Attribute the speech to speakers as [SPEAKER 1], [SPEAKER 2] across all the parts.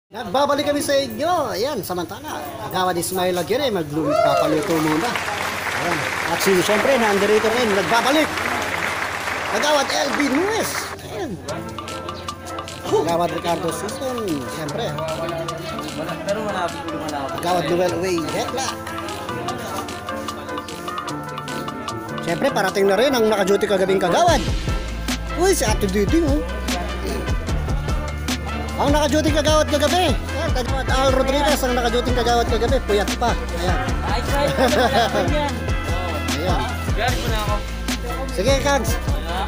[SPEAKER 1] Nagbabalik kami sa inyo. Ayan, samantala. Kagawad Ismail Aguirre, magpapaluto muna. Ayan. At siyempre, nandito rin, nagbabalik. Kagawad LB Nuez. Ayan. Kagawad Ricardo Season, siyempre.
[SPEAKER 2] Pero malapit.
[SPEAKER 1] Kagawad Noel Way, Hekla. Siyempre, parating na rin ang naka-duty kagabing kagawad. Uy, si Ate Didi, oh. Ang naka-duty kagawad kagabi. Ayan, kagawad Al Rodriguez ang naka-duty kagawad kagabi. Puyat pa. Ayan.
[SPEAKER 2] Ay, try ko na malapit yan.
[SPEAKER 1] Ayan.
[SPEAKER 2] Gari mo na ako.
[SPEAKER 1] Sige, Kags.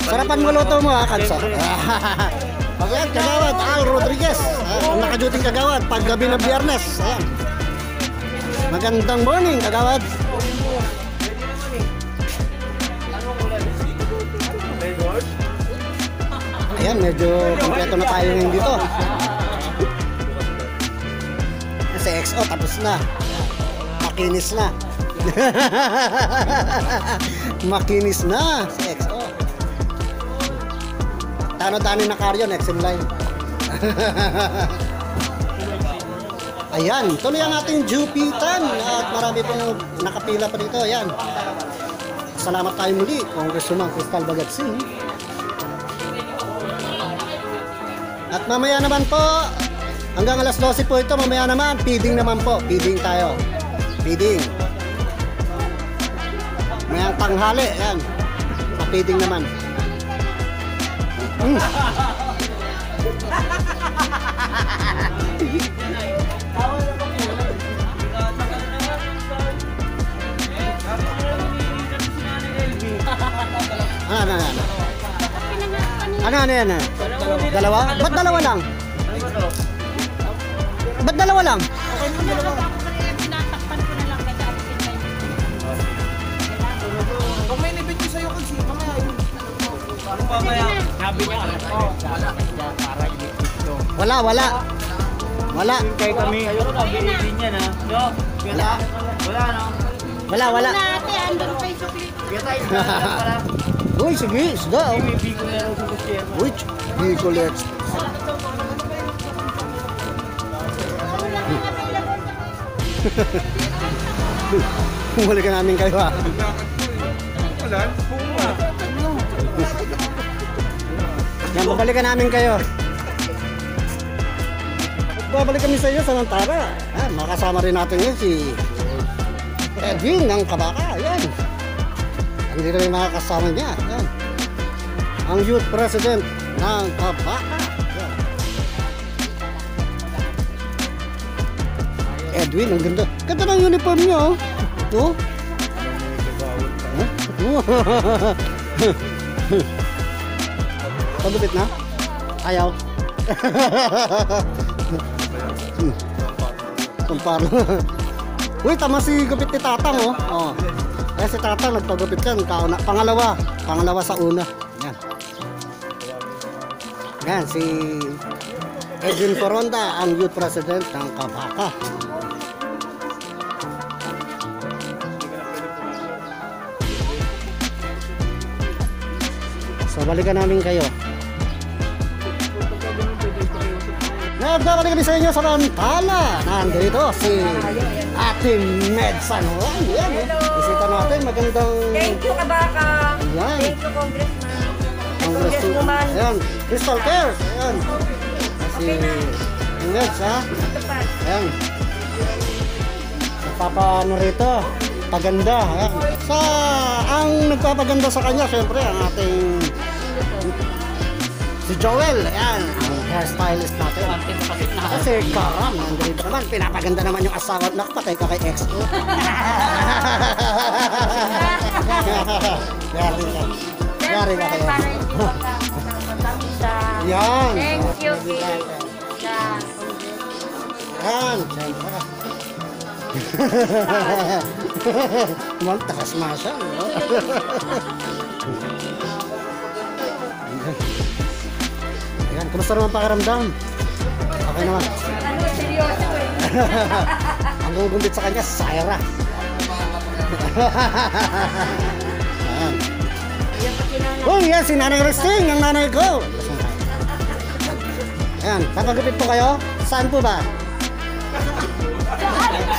[SPEAKER 1] Sarapan mo luto mo, ha, Kags. Ayan, kagawad Al Rodriguez. Ang naka-duty kagawad paggabi ng Biyernes. Ayan. Magandang morning, kagawad. Ayan, medyo kompleto na tayo ngayon dito. Si XO tapos na. Makinis na. Makinis na si XO. Tano-tano na karyo, next in line. Ayan, tuloy ang ating jupitan at marami pong nakapila pa dito. Ayan. Salamat tayo muli, Congresswoman Cristal Bagatsing. At mamaya naman po, hanggang alas 12 po ito, mamaya naman, feeding naman po. Feeding tayo. Feeding. Mayang tanghali, yan. Pa-feeding naman. Ano yan? Dalawa? Ba't dalawa lang? Ba't dalawa lang?
[SPEAKER 3] Kung may nibit ko sa'yo kasi mamaya yun.
[SPEAKER 2] Mamaya, sabi niya,
[SPEAKER 1] Wala. Wala.
[SPEAKER 2] kay kami. Kayo na, binibin niya na. No? Wala, no?
[SPEAKER 1] Wala.
[SPEAKER 3] Ate, andun pa yung chocolate.
[SPEAKER 2] Kaya tayo pala.
[SPEAKER 1] Uy, sige, isda.
[SPEAKER 2] Binibin ko na lang sa kusya.
[SPEAKER 1] Uy, Nicolette. Bumalikan namin kayo, ha?
[SPEAKER 3] Wala, puma.
[SPEAKER 1] Yan, babalikan namin kayo. Babalik kami sa iyo, samantala. Makasama rin natin yun si Edwin ng Kabaka. Ayan. Hindi rin makakasama niya. Ayan. Ang youth president ng Kabaka. Ayan. Edwin, ang ganda. Ganda ng uniform niya, oh. Ito. Pagupit na? Ayaw. Kumparo. Uy, tama si gupit ni Tatang, oh. Oh. Eh, si Tatang nagpagupit yan. Pangalawa sa una. Yan. Yan, si Edwin Coronda, ang youth president ng Kabaka. So, balikan namin kayo. Nagbabalik kami sa inyo sa Mantala. Nandito si Ate Medsan. Yan, bisita natin. Magandang...
[SPEAKER 4] Thank you, Kabaka.
[SPEAKER 1] Yan.
[SPEAKER 4] Thank you, Congresswoman.
[SPEAKER 1] Ayan, Crystal Cares. Ayan. Si Inez, ha? Ayan. Nagpapaano rito. Paganda. Ayan. Ang nagpapaganda sa kanya, syempre, ang ating si Joel. Ayan. Ang hairstylist natin. Kasi karam, nandito naman, pinapaganda naman yung asawa at nakapatay ka kay XO. Yari ka kayo. Yan.
[SPEAKER 4] Thank you, Kate.
[SPEAKER 1] Yan. Magtakas na siya. Yan. Kumusta naman pakiramdam? Okay naman.
[SPEAKER 4] Ano, seryoso eh.
[SPEAKER 1] Ang gugumbit sa kanya, Syra. Ayan. Oh, yan, si Nanay Resting, ang nanay ko. Ayan, papagupit po kayo. Saan po ba?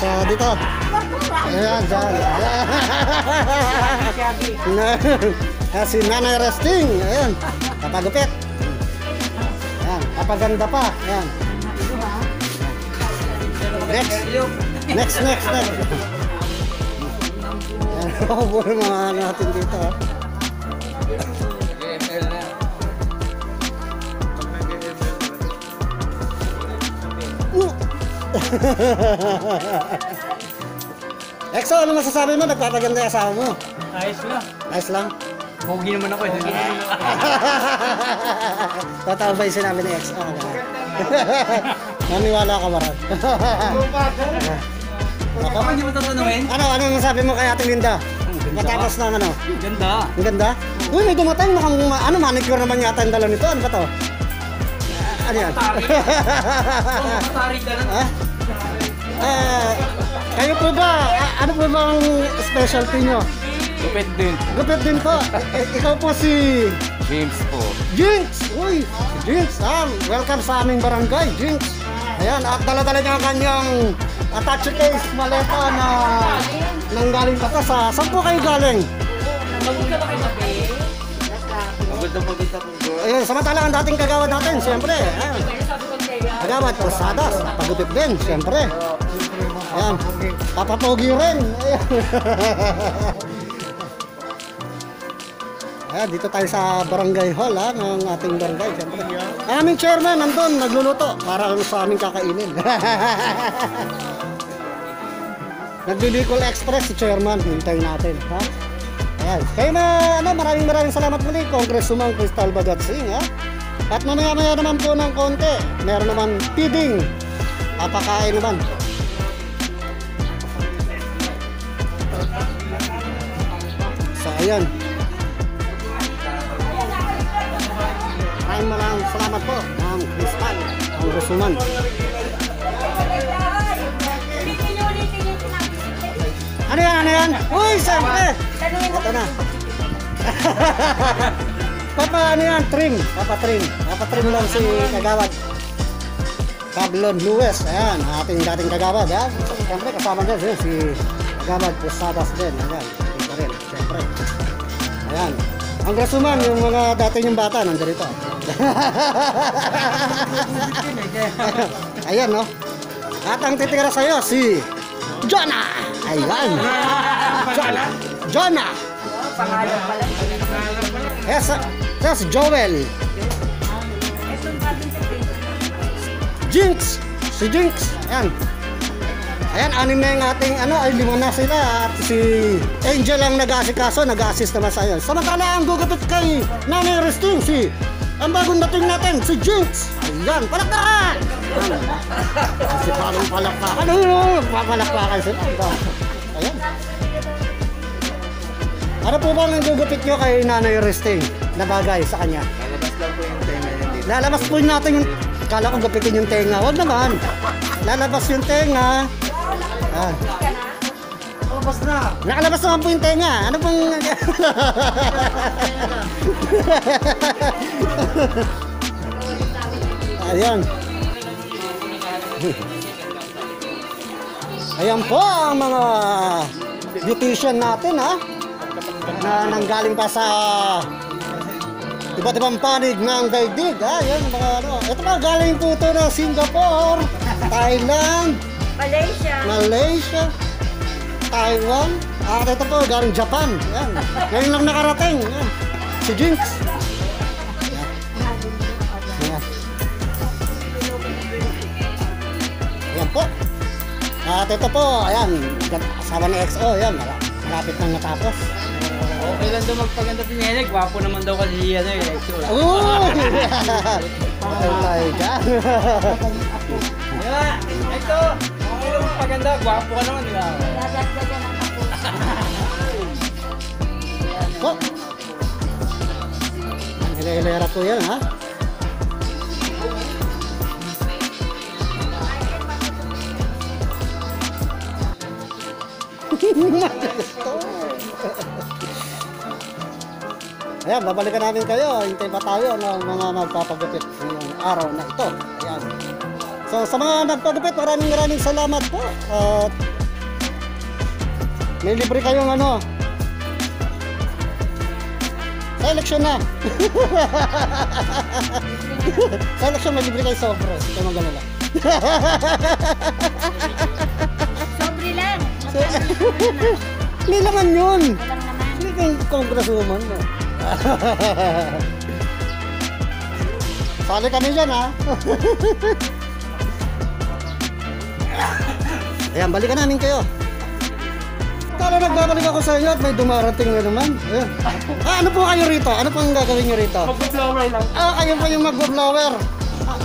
[SPEAKER 1] So, dito. Ayan, dyan. Ayan. Si Nanay Resting. Ayan. Kapagupit. Ayan. Kapaganda pa. Ayan. Next. Ayan. Buo mga natin dito. Exo, ano masasabi mo? Nagpapaganda yung asawa mo?
[SPEAKER 2] Ayos lang.
[SPEAKER 1] Ayos lang.
[SPEAKER 2] Pogi naman ako eh.
[SPEAKER 1] Totoo ba yung sinabi ni Exo? Naniwala ka, Marag.
[SPEAKER 2] Ako hindi mo tatanungin?
[SPEAKER 1] Ano masasabi mo kay Ate Linda? Matapos ng ano?
[SPEAKER 2] Ganda.
[SPEAKER 1] Ang ganda? Uy, may dumatang. Mukhang manicure naman yata yung dalaw nito. Ano ba to? Ano yan?
[SPEAKER 2] Matari ka lang.
[SPEAKER 1] Ha? Kayo po ba? Ano po bang specialty nyo?
[SPEAKER 2] Lupit din.
[SPEAKER 1] Gupit din po. Ikaw po si
[SPEAKER 2] James po.
[SPEAKER 1] Jinx! Uy! Jinx! Welcome sa aming barangay, Jinx! Ayan, at dala-dala niya ang kanyang attache case maleta na nanggaling pa to sa... Saan po kayo galing?
[SPEAKER 2] Pagod ako bro.
[SPEAKER 1] Ayun, samantala ang dating kagawad natin, siyempre. Ayan. Kagawad, Posadas, pagupit din, siyempre. Ayan, papapogi rin. Ayan. Ayan, dito tayo sa barangay hall ng ating barangay, siyempre. Ang aming chairman nandun, nagluluto para sa aming kakainin. Nagbibicol Express si chairman, hintayin natin. Ha? Ayan. Kaya maraming salamat muli, Congresswoman Crystal Bagatsing. Ha? At mamaya naman po ng konti, meron naman feeding. Papakain naman. So, ayan. Maraming salamat po, Ma'am Crystal, Congresswoman. Ano yan? Uy, siyempre! Ito na. Papa trim lang si Kagawad Pablon Luis. Ayan, ating dating Kagawad. Siyempre, kasama din si Kagawad Posadas din. Ayan, dito rin, siyempre. Ayan. Ang grasuman, yung mga dati yung bata, nandito. Ayan, no? At ang titira sa'yo, si Jonah! Ayan! Jonah!
[SPEAKER 4] Pangalan pala.
[SPEAKER 1] Yes, Joel! Jinx! Si Jinx! Ayan. Ayan, anim na yung ating, ay 5 na sila. At si Angel ang nag-aasikaso, nag-assist naman sa iyo. Samantala ang gugupit kay Nanay Resting, ang bagong dating natin, si Jinx. Ayan, palakpakan! Si parang palakpakan. Papalakpakan sila. Ayan. Ano po bang ang gugupit nyo kay Nanay Resting na bagay sa kanya?
[SPEAKER 3] Lalabas lang po yung tenga niya dito.
[SPEAKER 1] Lalabas po natin yung... Kala ko gupitin yung tenga. Huwag naman. Lalabas yung tenga.
[SPEAKER 3] Labas na!
[SPEAKER 1] Nakalabas naman po yung tenga. Ano pong... Ayan. Ayan po ang mga beautician natin, ha? Na nanggaling pa sa iba't ibang panig ng daigdig, ha? Yan, mga ano. Ito pa, galing po ito na Singapore, Thailand, Malaysia, Taiwan, at ito po, galing Japan. Yan. Ngayon lang nakarating. Yan. Si Jinx. Yan. Yan po. At ito po, ayan, asawa ni XO, yan, malapit nang natapos.
[SPEAKER 2] Okay lang daw magpaganda si Nene. Gwapo naman daw kasi yan eh.
[SPEAKER 1] Oh! Oh my God!
[SPEAKER 2] Ayan, ito. Okay lang magpaganda. Gwapo ka naman, di ba?
[SPEAKER 1] Po! Ang hila-hilera po yan, ha? Ayan, babalikan namin kayo. Hintay pa tayo ng mga magpapagupit ngayong araw na ito. Ayan. So sa mga nagpagupit, maraming salamat po. At may libre kayong ano. Sa eleksyon na. Sa eleksyon may libre kayo sobre. Kaya magalala.
[SPEAKER 4] Sobre lang.
[SPEAKER 1] Hindi naman yun.
[SPEAKER 4] Walang naman.
[SPEAKER 1] Hindi kayong congresswoman mo. Sali kami dyan ha. Ayan, balikan namin kayo. Para nagbabalik ako sa inyo at may dumarating na naman. Ayan. Ano po kayo rito? Ano po yung gagawin nyo rito?
[SPEAKER 3] Mag-blower lang.
[SPEAKER 1] Kayo po yung mag-blower.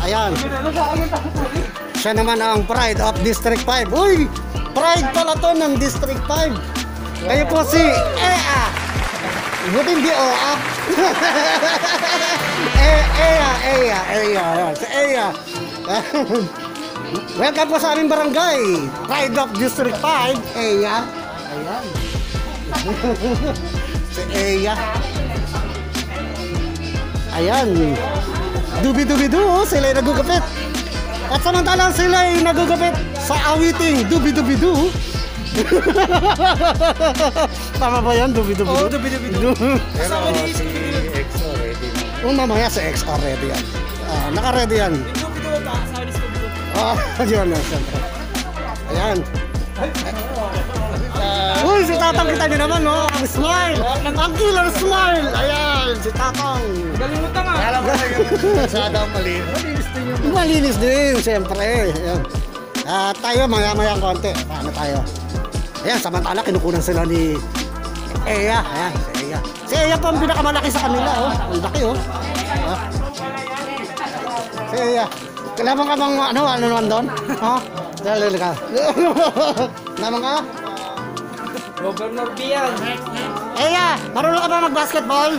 [SPEAKER 1] Ayan. Siya naman ang pride of District 5. Uy! Pride pala to ng District 5. Kayo po si Ea. Buti hindi Oa. Ea. Si Ea. Welcome po sa aming barangay. Pride of District 5. Ea. Ayan. Si Ea. Ayan. Dubi-dubi-du, sila ay nagugupit. At samantalang sila ay nagugupit sa awiting dubi-dubi-du. Tama ba yan? Dubi-dubi-du?
[SPEAKER 3] Oo, dubi-dubi-du. Kasama ni
[SPEAKER 2] EXO ready na.
[SPEAKER 1] Mamaya sa X ready yan. Naka-ready yan.
[SPEAKER 3] Yung video pa, kasama ni Scooby-Doo.
[SPEAKER 1] Yun na, siyempre. Ayan. Uy, si Tatang kita nyo naman, no? Ang smile! Ang killer smile! Ayan, si Tatang.
[SPEAKER 3] Galing mo tanga.
[SPEAKER 2] Alam ko na yung kasada ang mali. Malinis din yung
[SPEAKER 1] Malinis din, siyempre. Ayan. Tayo, maya-maya ang konti. Paano tayo? Ayan, samantala, kinukunan sila ni Ea. Ayan, si Ea. Si Ea po ang pinakamalaki sa kanila, oh. Ang laki, oh. Si Ea. Kailangan ka bang, ano naman doon? Ha? Dali ka. Naman ka?
[SPEAKER 3] Governor Bian.
[SPEAKER 1] Ea, marunong ka ba mag-basketball?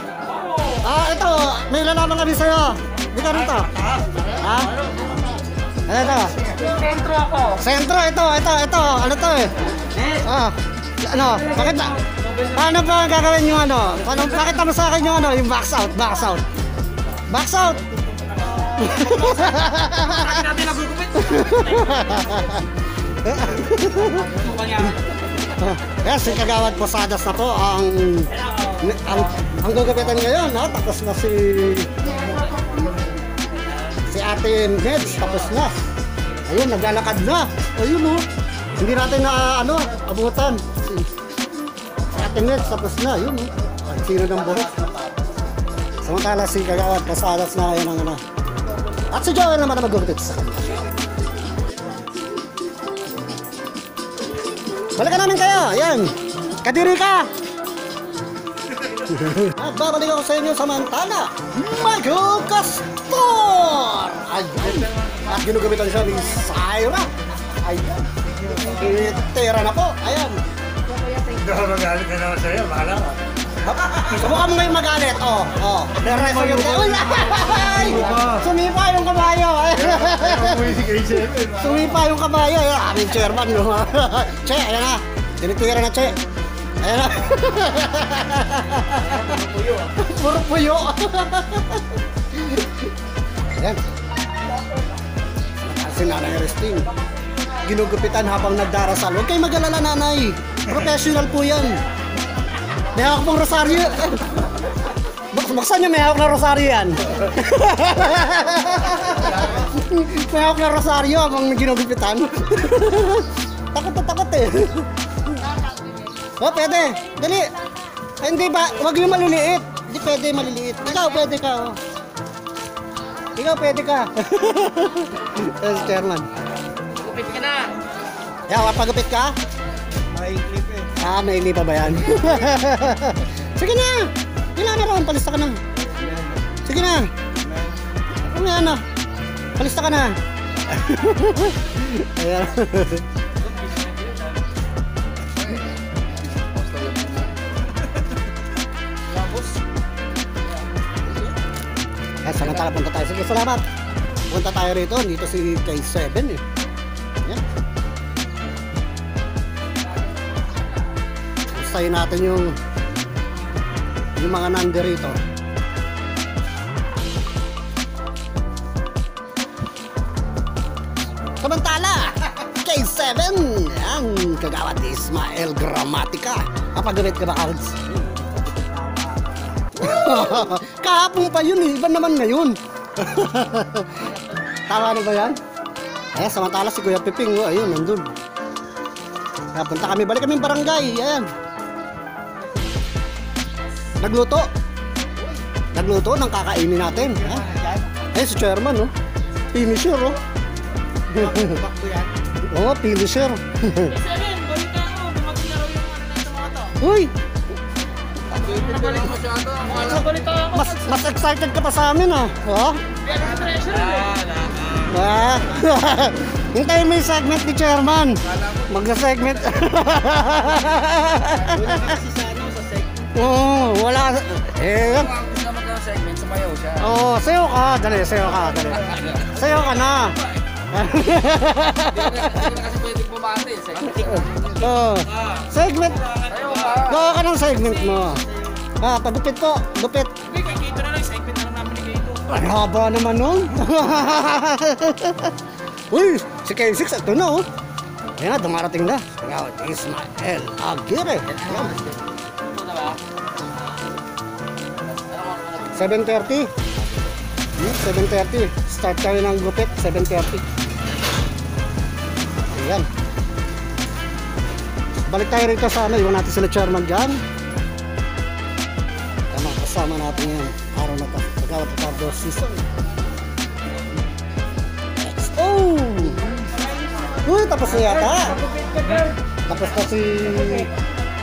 [SPEAKER 1] Ito, may lalaman kami sa'yo. Di ka rito. Ha? Ano ito?
[SPEAKER 3] Sentro ako.
[SPEAKER 1] Sentro, ito. Ano to eh? Ano? Bakit na? Paano ba gagawin yung ano? Pakita mo sa akin yung ano? Yung box out. Box out!
[SPEAKER 3] Bakit natin nagugupit?
[SPEAKER 1] Yes, si Kagawad Posadas na po ang gugupitan ngayon, ha? Tapos na si Ate Neds, tapos na. Ayun, naglalakad na. Ayun, oh. Hindi natin na abutan. Si Ate Neds, tapos na. Ayun, oh. Ang sino ng buhok. Samantala si Kagawad Posadas na ngayon ang ano. At si Joel naman na mag-gupit sa kanila. Balikan namin kayo, ayan. Kadiri ka. At babalik ako sa inyo samantala. Michael Castor. Ayun. At ginugupitan siya ni Syra. Ayan. Itera na po, ayan.
[SPEAKER 2] Hindi ako magalit na naman sa'yo. Bahala ka.
[SPEAKER 1] Subukan mo ngayon magalit, Rereso yung kayo. Ay! Sumipa yung kabayo. Sumipa yung kabayo. Aming chairman, no? Che, ayan na. Tinitira na, Che. Ayan na. Puro puyo. Ayan. Si Nanay Resting. Ginugupitan habang nagdarasal. Huwag kayo mag-alala, Nanay. Professional po yan. May hawak pong rosaryo. Buksan nyo, may hawak na rosaryo yan. May hawak na rosaryo habang ginugupitan. Takot eh. Pwede. Dali. Hindi ba? Huwag yung maliliit. Hindi pwede maliliit. Ikaw pwede ka. Ikaw pwede ka. Yes, chairman.
[SPEAKER 3] Gupit ka na.
[SPEAKER 1] Pagupit ka?
[SPEAKER 2] May clip eh.
[SPEAKER 1] May hindi pa ba yan? Sige na! Kailangan na ron, palista ka na. Sige na! Ano na? Palista ka na. Ayan. Samantala punta tayo. Sige, salamat. Punta tayo rito. Dito si K7 eh. Ayan. Gustahin natin yung mga nandirito. Samantala, K7, yan, kagawad Ismael Gramatica. Kapagawit ka ba, Cards? Kahapon pa yun eh, iba naman ngayon. Tama na ba yan? Samantala si Kuya Piping, ayun, nandun. Punta kami, balik kami barangay, ayan. Nagluto ng kakainin natin. Si chairman, oh. Finisher, oh. Oo, finisher.
[SPEAKER 2] Seven, balita ko. Dumating na raw yung ano na ito mga to.
[SPEAKER 1] Uy!
[SPEAKER 3] Nabalik masyado.
[SPEAKER 2] Balita ako.
[SPEAKER 1] Mas excited ka pa sa amin, ah. Oh?
[SPEAKER 2] Pero sa treasure eh.
[SPEAKER 1] Hintayin mo yung segment ni chairman. Magsa-segment. Oo, wala.
[SPEAKER 3] Gusto naman ka ng segment, sumayaw siya.
[SPEAKER 1] Oo, sayo ka. Dali, sayo ka. Sayo ka na.
[SPEAKER 3] Hindi na kasi pwede bumati.
[SPEAKER 1] Oo. Segment.
[SPEAKER 3] Sayaw ka.
[SPEAKER 1] Gawa ka ng segment mo. Pagupit po. Gupit.
[SPEAKER 2] Hindi, kay Kito na lang. Segment na lang namin ni Kito.
[SPEAKER 1] Ang haba naman nun. Uy, si K6, ito na, oh. Ayan na, dumarating na. Kagawad Ismael Aguirre. Ayan. 7:30. 7:30. Start tayo ng gupit, 7:30. Ayan. Balik tayo rito sa ano, iwan natin sila chairman dyan. Tama, kasama natin yan. Araw na ito. Kagawad Ricardo Season. Oh! Uy, tapos na yata. Tapos na si...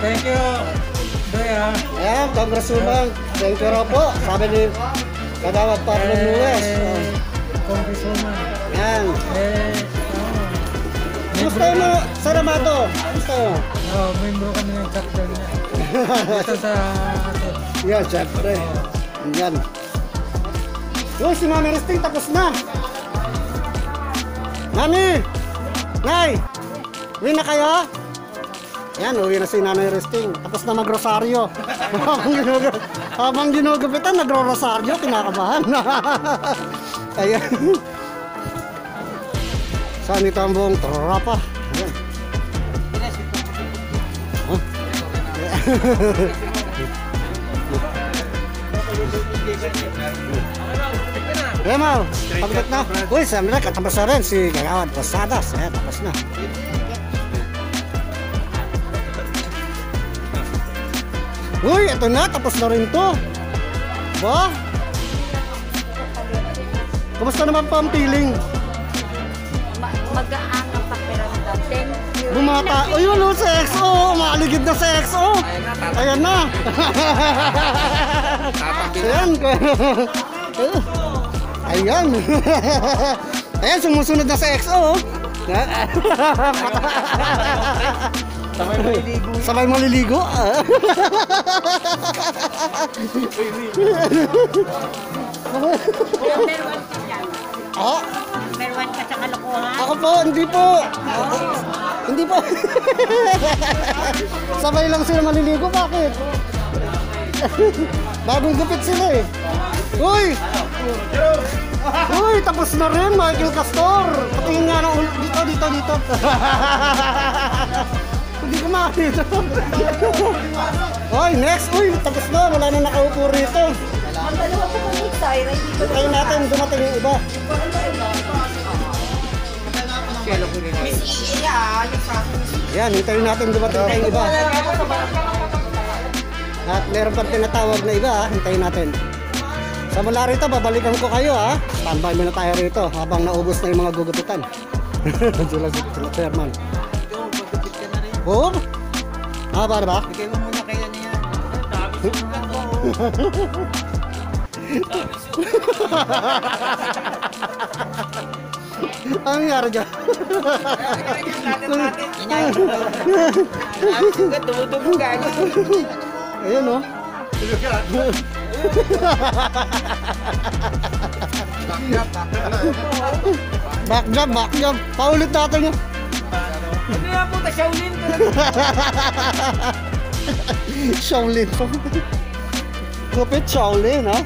[SPEAKER 2] Thank you. Doya.
[SPEAKER 1] Ayan, congresswoman. Thank you raw po. Sabi ni Kagawad Pablo Nuez.
[SPEAKER 2] Congresswoman.
[SPEAKER 1] Ayan. Gusto mo, Sir Amato? Gusto mo?
[SPEAKER 2] Membro kami ng chapter niya. Dito sa atin.
[SPEAKER 1] Yan, syempre. Yan. Yung si Mami Resting tapos na. Mami! Nay! Uwi na kayo? Yan, uwi na si Nanay Resting. Tapos na mag-rosaryo. Habang ginugupitan, nagro-rosaryo. Kinakabahan. Ayan. Saan ito ang buong tropa? Ayan. Huh? Mal, pagkat na. Uy, sabi na, katapos na rin si Kagawad Posadas. Ayan, tapos na. Uy, ito na, tapos na rin to. Ba? Kumusta naman pa ang feeling?
[SPEAKER 4] Magaan ang pakiramdam. Thank you.
[SPEAKER 1] Bumata. O yun, oh, sa XO. Maaligid na sa XO. Ayan na. Ayan. Ayan. Ayan, sumusunod na sa XO.
[SPEAKER 3] Sabay maliligo.
[SPEAKER 1] Sabay maliligo.
[SPEAKER 4] Number one ka dyan.
[SPEAKER 1] Ah,
[SPEAKER 4] Number one ka sa kalokohan.
[SPEAKER 1] ako po, hindi po. Hindi po. Sabay lang sila maliligo, bakit? Bagong gupit sila eh. Uy! Uy, tapos na rin, Michael Castor. Patingin nga ng dito. Hindi ko makakita. Oy, next. Uy, tapos na. Wala na nakaupo rito. Hintayin natin, dumating yung iba. Yan, hintayin natin dumating tayong iba. At meron pa tinatawag na iba, hintayin natin. Sa mula rito, babalikan ko kayo ha. Standby muna tayo rito habang naubos na yung mga gugupitan. sila chairman. Oo? Para ba?
[SPEAKER 3] Bigay mo muna kaya niya.
[SPEAKER 1] Ano nangyari dyan?
[SPEAKER 3] Dumudugo gago.
[SPEAKER 1] Ayun o. Backjump. Paulit natin yun.
[SPEAKER 2] Ano nga po, Shaolin ko lang.
[SPEAKER 1] Shaolin. Gupit Shaolin ha.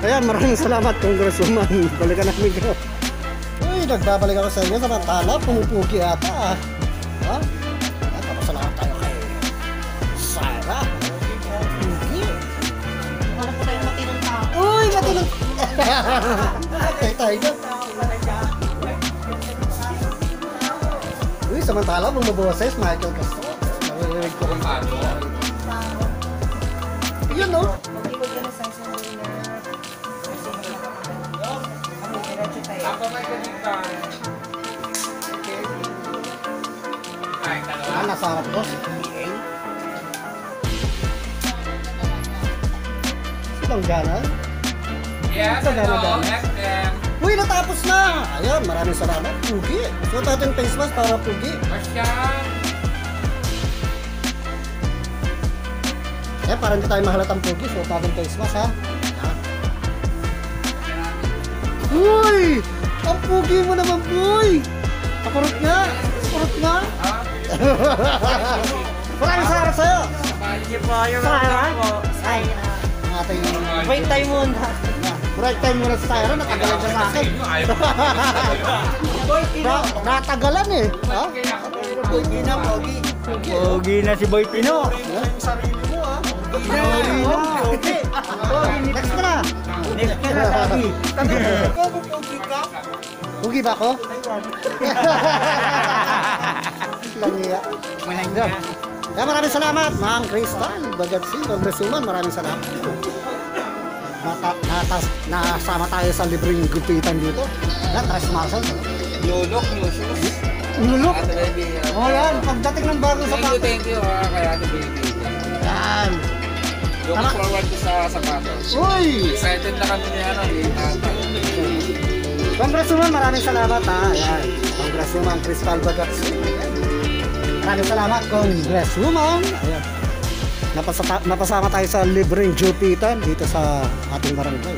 [SPEAKER 1] Ayan, maraming salamat, Congresswoman. Balikan namin kayo. Uy, nagbabalik ako sa inyo. Samantala, pumupugi ata. Ha? At papasalamat tayo kay Sarah. Pugi.
[SPEAKER 4] Ano po tayo matinong tao?
[SPEAKER 1] Uy, matinong. Tayo. Uy, samantala, bumaboses, Michael Castro. Narinig ko rin. Yun, no? Nasa harap ko, si PA. Sinong gana?
[SPEAKER 3] Yes,
[SPEAKER 1] Gana.
[SPEAKER 3] SM.
[SPEAKER 1] Uy, natapos na! Ayan, maraming salamat. Pugi. Suot natin yung face mask para pugi.
[SPEAKER 3] Masyam.
[SPEAKER 1] Eh, para hindi tayo mahalatang pugi, suot natin yung face mask, ha? Ayan. Uy! Ang pugi mo naman, boy! Pakurot nga! Pakurot nga! Maraming salamat sa'yo!
[SPEAKER 3] Sige po, yung
[SPEAKER 1] Sarah?
[SPEAKER 4] Sayra.
[SPEAKER 1] Ang ating...
[SPEAKER 4] Break time muna.
[SPEAKER 1] Break time muna sa Sarah, natagalan siya sa akin. Natagalan eh. Ha?
[SPEAKER 3] Pogi na, pogi.
[SPEAKER 2] Pogi na si Boy Pino.
[SPEAKER 3] Sarili mo, ha?
[SPEAKER 1] Pogi. Next ka na.
[SPEAKER 2] Next ka na, sabi.
[SPEAKER 3] Ikaw, pogi ka?
[SPEAKER 1] Pugi ba ako? Langiya.
[SPEAKER 2] Malangga.
[SPEAKER 1] Kaya maraming salamat, Ma'am Crystal, Bagatsi, Congresswoman, maraming salamat. Nasama tayo sa libreng gupitan dito. Yan, Tres Marshall.
[SPEAKER 3] Lulok, new shoes.
[SPEAKER 1] Nulok.
[SPEAKER 3] Ate Baby.
[SPEAKER 1] Oh yan, pagdating ng bagong sapatos.
[SPEAKER 3] Thank you, ha, kay Ate Baby.
[SPEAKER 1] Yan.
[SPEAKER 3] Looking forward ko sa sapatos.
[SPEAKER 1] Uy!
[SPEAKER 3] Excited na kami niya,
[SPEAKER 1] Congresswoman, maraming salamat ha. Yan. Congresswoman Crystal Bagatsi. Maraming salamat, Congresswoman. Ayan. Napasama tayo sa libreng jupitan dito sa ating barangay.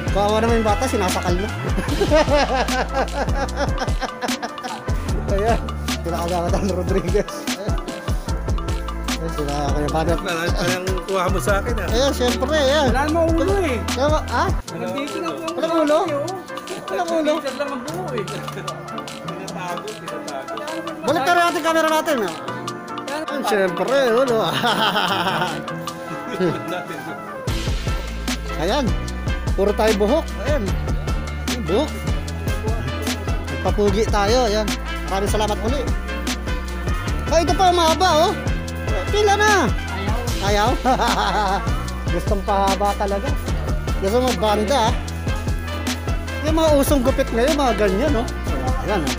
[SPEAKER 1] Kawawa naman yung bata, sinasakal na. Ayan, pinakagawa ng Rodriguez. Ayan, sila kaya banat.
[SPEAKER 2] Parang kuha mo sa akin, ah.
[SPEAKER 1] Ayan, syempre, ayan.
[SPEAKER 2] Wala mo ulo, eh.
[SPEAKER 1] Kaya, ha?
[SPEAKER 2] Nag-dating ako.
[SPEAKER 1] Walang ulo? Walang ulo?
[SPEAKER 2] Picture lang ang buo, eh.
[SPEAKER 1] Balik na rin natin camera natin. Ayan, syempre, ulo. Ayan, puro tayo buhok. Ayan, yung buhok. Nagpapugi tayo, ayan. Maraming salamat muli. Oh, ito pa mahaba, oh. Pila na. Ayaw? Gustong pahaba talaga. Gusto mo banda, ah. Yung mga usong gupit ngayon, mga ganyan, no? Ayan, oh.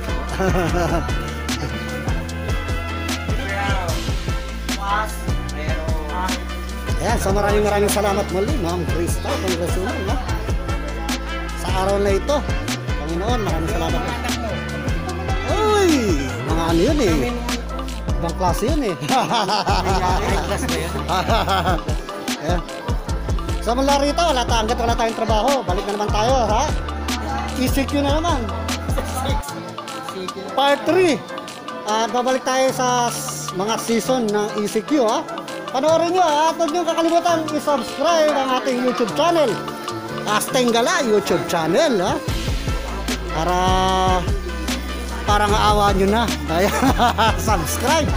[SPEAKER 1] Ayan, so maraming salamat muli, Ma'am Crystal, Congresswoman, no? Sa araw na ito, Panginoon, maraming salamat. Uy! Mga ano yun eh. Ibang klase yun eh. Ayan. So mula rito, wala tayong trabaho. Balik na naman tayo, ha? ECQ na naman. Part 3. Babalik tayo sa mga season ng ECQ, ha? Panoorin nyo, ha? At huwag nyo kakalimutan i-subscribe ang ating YouTube channel. Astenggala YouTube channel, ha? Parang aawa nyo na. Kaya subscribe.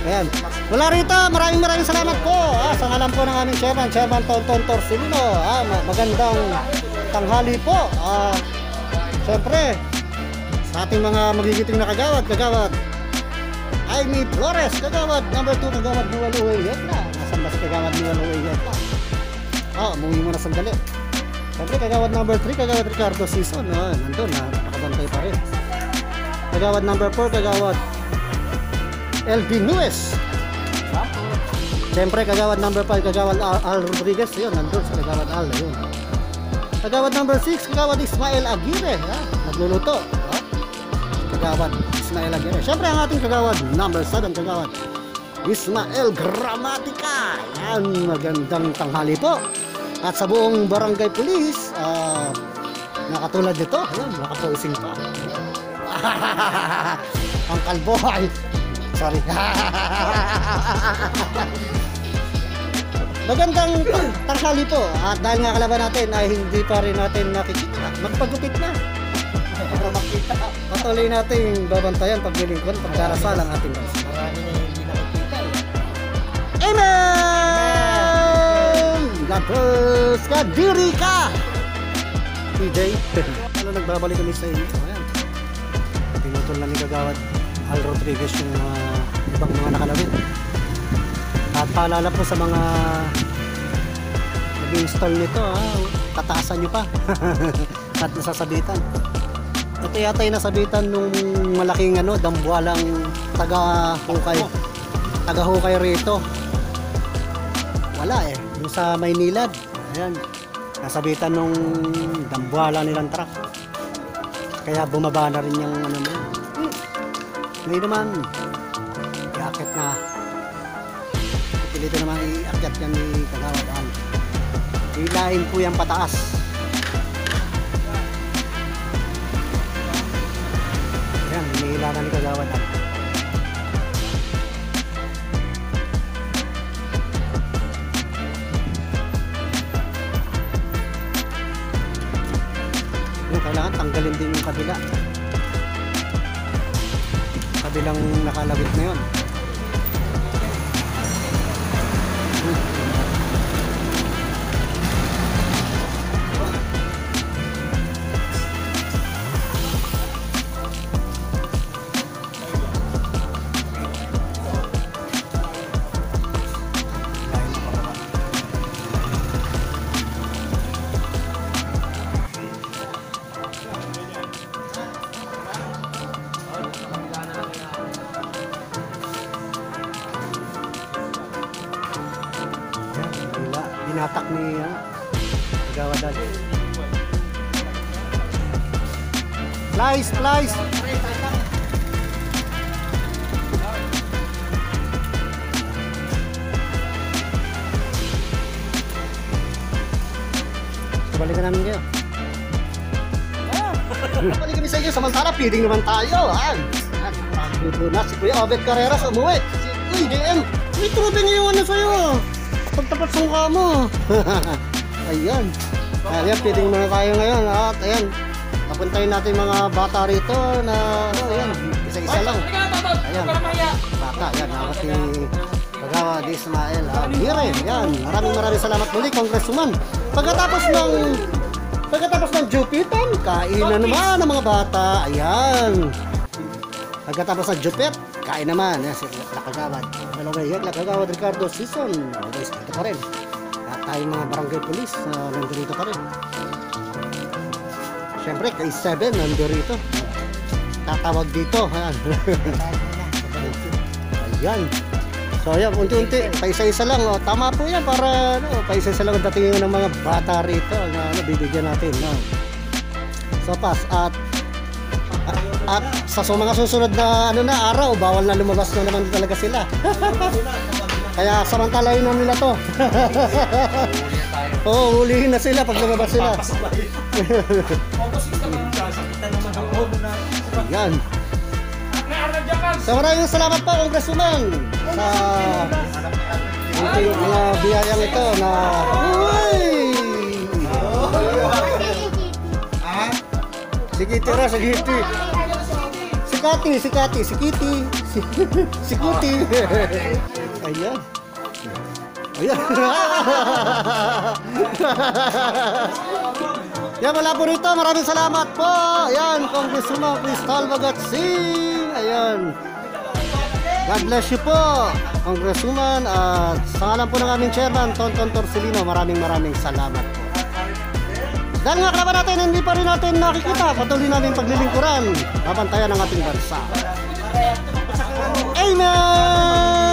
[SPEAKER 1] Ayan. Mula rito, maraming salamat po. Sa ngalan po ng aming Chairman Tonton Torsilino. Magandang tanghali po. Siyempre, sa ating mga magigiting na kagawad. Amy Flores, kagawad number 2, kagawad ni Waluwayet na. Nasaan ba si kagawad ni Waluwayet na? Umuwi muna sandali. Siyempre, kagawad number 3, kagawad Ricardo Sison. Nandun, nakabantay pa rin. Kagawad number 4, kagawad LB Nuez. Siyempre, kagawad number 5, kagawad Al Rodriguez. Yun, nandun sa kagawad Al. Yun. Kagawad number 6, kagawad Ismael Aguirre. Nagluluto. Kagawad Ismael Aguirre. Siyempre, ang ating kagawad number 7, kagawad Ismael Gramatica. Yan, magandang tanghali po. At sa buong barangay police, nakatulad nito, ayun, nakaposing pa. Ang kalbo ay Sorry. Magandang tanghali po. At dahil nga kalaban natin ay hindi pa rin natin nakikita, magpagupit na. Para makita. Patuloy natin babantayan, paglilingkod, pagdarasal ang ating bansa.
[SPEAKER 4] Marami na hindi nakikita eh.
[SPEAKER 1] Amen! Labas ka, diri ka! TJ, ano nagbabalik kami sa inyo? Ayan. Pinutol na ni Kagawad Al Rodriguez yung ibang mga nakalawin. At paalala po sa mga nag-install nito, tataasan nyo pa. At nasasabitan. Ito yata yung nasabitan nung malaking dambuhalang taga-hukay rito. Wala eh. Yung sa Maynilad. Ayan. Nasabitan nung dambuhala nilang truck. Kaya bumaba na rin yung Ngayon naman, iakit na. Dito naman iakyat yan ni Kagawad Al. Hilahin po yan pataas. Ayan, hinihila na ni Kagawad Al. Kailangan tanggalin din yung kabila. Kabilang nakalawit na yun. Binatak ni Kagawad Al. Slice! Balikan namin kayo. Balik kami sa inyo. Samantala, feeding naman tayo. Pagbuto na si Kuya Obed Carreras umuwi. Uy, JM! May trubing yung sa'yo. Pagtapat sa mukha mo. Ayan. Ayan, feeding muna tayo ngayon. At ayan, papuntahin natin mga bata rito na ayan, isa-isa lang. Ayan, bata. Ayan, hawak ni Kagawad Ismael Aguirre. Ayan, maraming salamat muli, Congresswoman. Pagkatapos ng jupitan, kainan naman ng mga bata. Ayan. Pagkatapos ng jupit, kain naman. Ayan, si Kagawad. Kagawad Ricardo Season. Always dito pa rin. At tayong mga barangay police nandito pa rin. Siyempre, kay 7 nandito. Tatawag dito. Ayan. Ayan. So, ayan, unti-unti. Paisa-isa lang. Tama po yan para paisa-isa lang ang datingin ng mga bata rito na bibigyan natin. So, pass. At sa mga susunod na araw, bawal na lumabas na naman talaga sila. Kaya samantalahin na nila to. Oo, hulihin na sila pag lumabas sila. Yan. So maraming salamat po, Congresswoman, sa mga biyayang ito na sige tira, sige Kitty. Si Kuti. Ayan. Yan, wala po rito. Maraming salamat po. Ayan, Congresswoman Cristal Bagatsing. Ayan. God bless you po, Congresswoman. At sa ngalan po ng aming chairman, Tonton Torcelino, maraming salamat po. Dahil nga kalaban natin, hindi pa rin natin nakikita. Patuloy namin paglilingkuran. Babantayan ang ating bansa. Amen!